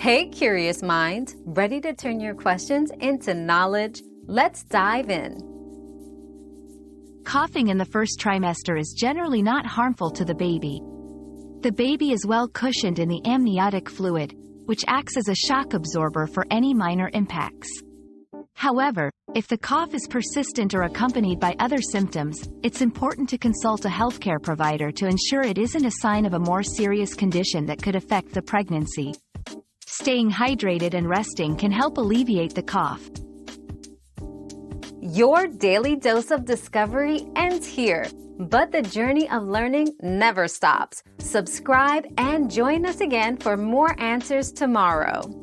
Hey, curious minds, ready to turn your questions into knowledge? Let's dive in. Coughing in the first trimester is generally not harmful to the baby. The baby is well cushioned in the amniotic fluid, which acts as a shock absorber for any minor impacts. However, if the cough is persistent or accompanied by other symptoms, it's important to consult a healthcare provider to ensure it isn't a sign of a more serious condition that could affect the pregnancy. Staying hydrated and resting can help alleviate the cough. Your daily dose of discovery ends here, but the journey of learning never stops. Subscribe and join us again for more answers tomorrow.